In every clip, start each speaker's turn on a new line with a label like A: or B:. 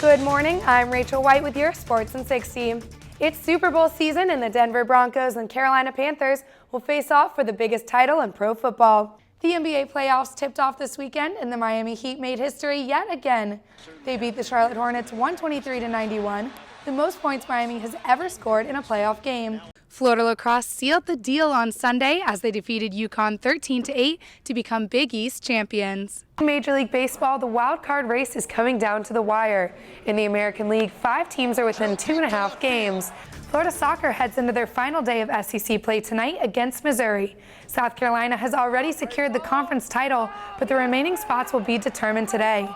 A: Good morning, I'm Rachel White with your Sports in 60. It's Super Bowl season and the Denver Broncos and Carolina Panthers will face off for the biggest title in pro football. The NBA playoffs tipped off this weekend and the Miami Heat made history yet again. They beat the Charlotte Hornets 123-91, the most points Miami has ever scored in a playoff game. Florida Lacrosse sealed the deal on Sunday as they defeated UConn 13-8 to become Big East champions. In Major League Baseball, the wild card race is coming down to the wire. In the American League, 5 teams are within 2.5 games. Florida Soccer heads into their final day of SEC play tonight against Missouri. South Carolina has already secured the conference title, but the remaining spots will be determined today.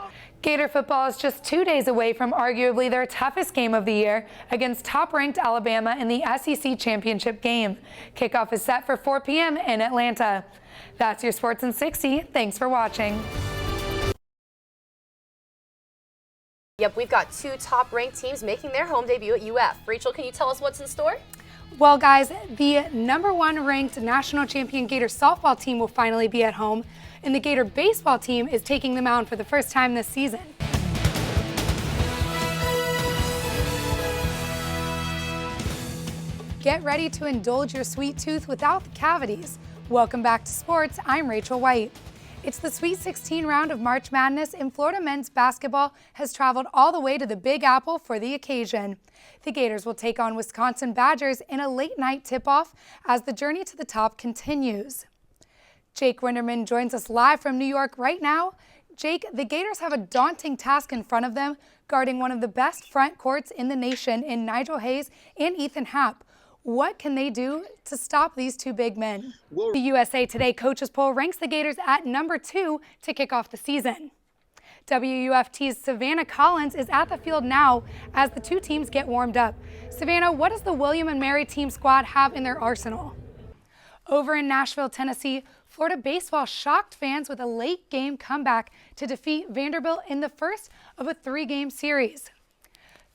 A: Gator football is just 2 days away from arguably their toughest game of the year against top-ranked Alabama in the SEC championship game. Kickoff is set for 4 p.m. in Atlanta. That's your Sports in 60. Thanks for watching.
B: Yep, we've got 2 top-ranked teams making their home debut at UF. Rachel, can you tell us what's in store?
A: Well, guys, the #1 ranked national champion Gator softball team will finally be at home, and the Gator baseball team is taking the mound for the first time this season. Get ready to indulge your sweet tooth without the cavities. Welcome back to sports. I'm Rachel White. It's the Sweet 16 round of March Madness, and Florida men's basketball has traveled all the way to the Big Apple for the occasion. The Gators will take on Wisconsin Badgers in a late-night tip-off as the journey to the top continues. Jake Winderman joins us live from New York right now. Jake, the Gators have a daunting task in front of them, guarding one of the best front courts in the nation in Nigel Hayes and Ethan Happ. What can they do to stop these 2 big men? The USA Today coaches poll ranks the Gators at #2 to kick off the season. WUFT's Savannah Collins is at the field now as the 2 teams get warmed up. Savannah, what does the William & Mary team squad have in their arsenal? Over in Nashville, Tennessee, Florida baseball shocked fans with a late-game comeback to defeat Vanderbilt in the first of a 3-game series.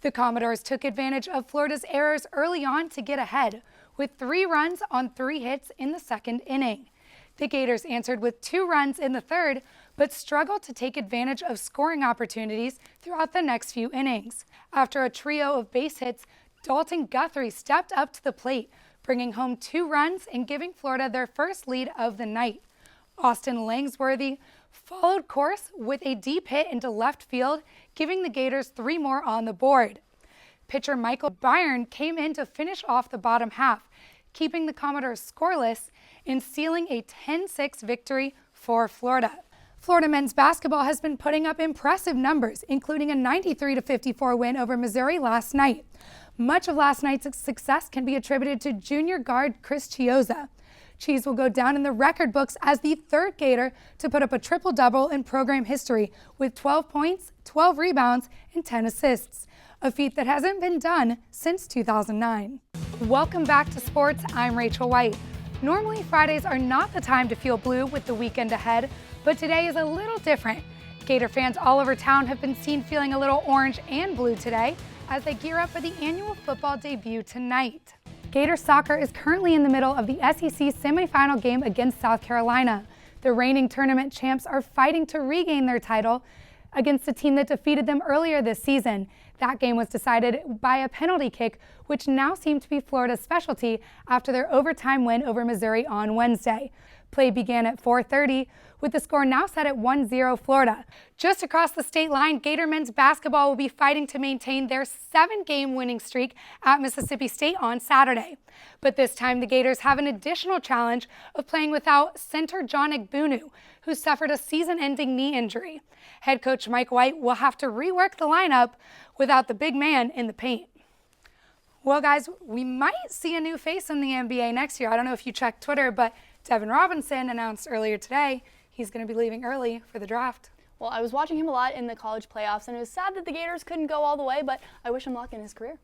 A: The Commodores took advantage of Florida's errors early on to get ahead, with 3 runs on 3 hits in the 2nd inning. The Gators answered with 2 runs in the 3rd, but struggled to take advantage of scoring opportunities throughout the next few innings. After a trio of base hits, Dalton Guthrie stepped up to the plate, bringing home 2 runs and giving Florida their first lead of the night. Austin Langsworthy followed course with a deep hit into left field, giving the Gators 3 more on the board. Pitcher Michael Byrne came in to finish off the bottom half, keeping the Commodores scoreless and sealing a 10-6 victory for Florida. Florida men's basketball has been putting up impressive numbers, including a 93-54 win over Missouri last night. Much of last night's success can be attributed to junior guard Chris Chiozza. Cheese will go down in the record books as the 3rd Gator to put up a triple-double in program history with 12 points, 12 rebounds, and 10 assists, a feat that hasn't been done since 2009. Welcome back to sports. I'm Rachel White. Normally, Fridays are not the time to feel blue with the weekend ahead, but today is a little different. Gator fans all over town have been seen feeling a little orange and blue today as they gear up for the annual football debut tonight. Gator soccer is currently in the middle of the SEC semifinal game against South Carolina. The reigning tournament champs are fighting to regain their title against a team that defeated them earlier this season. That game was decided by a penalty kick, which now seemed to be Florida's specialty after their overtime win over Missouri on Wednesday. Play began at 4:30, with the score now set at 1-0 Florida. Just across the state line, Gator men's basketball will be fighting to maintain their 7-game winning streak at Mississippi State on Saturday. But this time, the Gators have an additional challenge of playing without center John Igbunu, who suffered a season-ending knee injury. Head coach Mike White will have to rework the lineup without the big man in the paint. Well, guys, we might see a new face in the NBA next year. I don't know if you checked Twitter, but Devin Robinson announced earlier today he's going to be leaving early for the draft.
C: Well, I was watching him a lot in the college playoffs, and it was sad that the Gators couldn't go all the way, but I wish him luck in his career.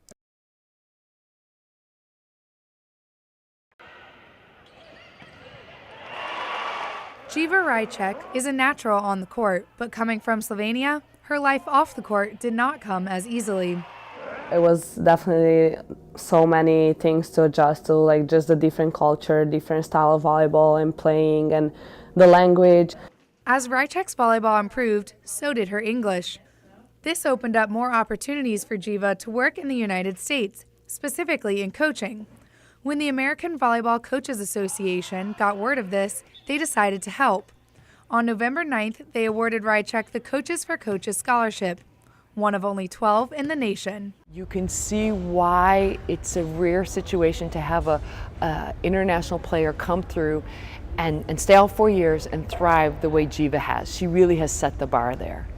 A: Jiva Rychek is a natural on the court, but coming from Slovenia, her life off the court did not come as easily.
D: It was definitely so many things to adjust to, like just the different culture, different style of volleyball and playing, and the language.
A: As Rychek's volleyball improved, so did her English. This opened up more opportunities for Jiva to work in the United States, specifically in coaching. When the American Volleyball Coaches Association got word of this, they decided to help. On November 9th, they awarded Rychek the Coaches for Coaches Scholarship, one of only 12 in the nation.
E: You can see why it's a rare situation to have a international player come through and stay all 4 years and thrive the way Jiva has. She really has set the bar there.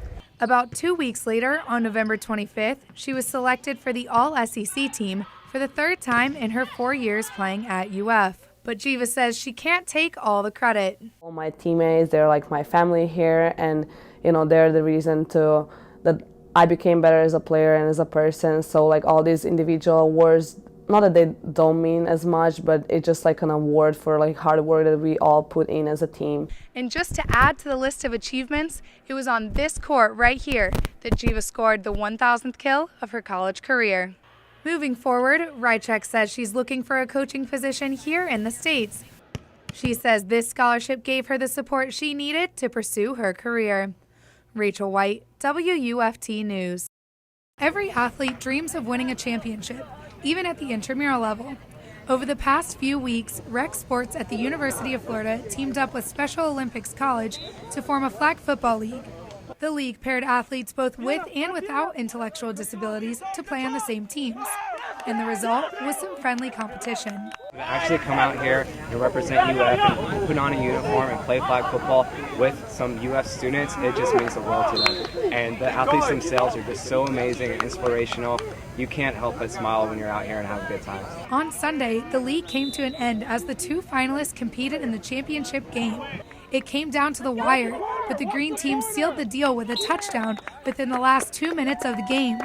A: About 2 weeks later, on November 25th, she was selected for the All-SEC team for the third time in her 4 years playing at UF. But Jiva says she can't take all the credit.
D: All my teammates, they're like my family here, and they're the reason that I became better as a player and as a person. So like all these individual awards, not that they don't mean as much, but it's just like an award for like hard work that we all put in as a team.
A: And just to add to the list of achievements, it was on this court right here that Jiva scored the 1,000th kill of her college career. Moving forward, Rychek says she's looking for a coaching position here in the States. She says this scholarship gave her the support she needed to pursue her career. Rachel White, WUFT News. Every athlete dreams of winning a championship, even at the intramural level. Over the past few weeks, rec sports at the University of Florida teamed up with Special Olympics College to form a flag football league. The league paired athletes both with and without intellectual disabilities to play on the same teams, and the result was some friendly competition.
F: To actually come out here and represent UF and put on a uniform and play flag football with some UF students, it just means the world to them. And the athletes themselves are just so amazing and inspirational. You can't help but smile when you're out here and have a good time.
A: On Sunday, the league came to an end as the two finalists competed in the championship game. It came down to the wire, but the green team sealed the deal with a touchdown within the last 2 minutes of the game.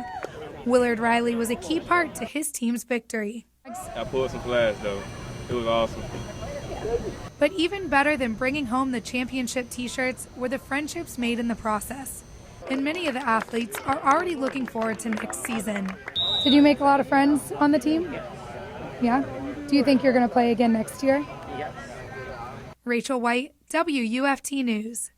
A: Willard Riley was a key part to his team's victory.
G: I pulled some flags, though. It was awesome.
A: But even better than bringing home the championship t-shirts were the friendships made in the process. And many of the athletes are already looking forward to next season. Did you make a lot of friends on the team? Yeah? Do you think you're going to play again next year?
F: Yes.
A: Rachel White, WUFT News.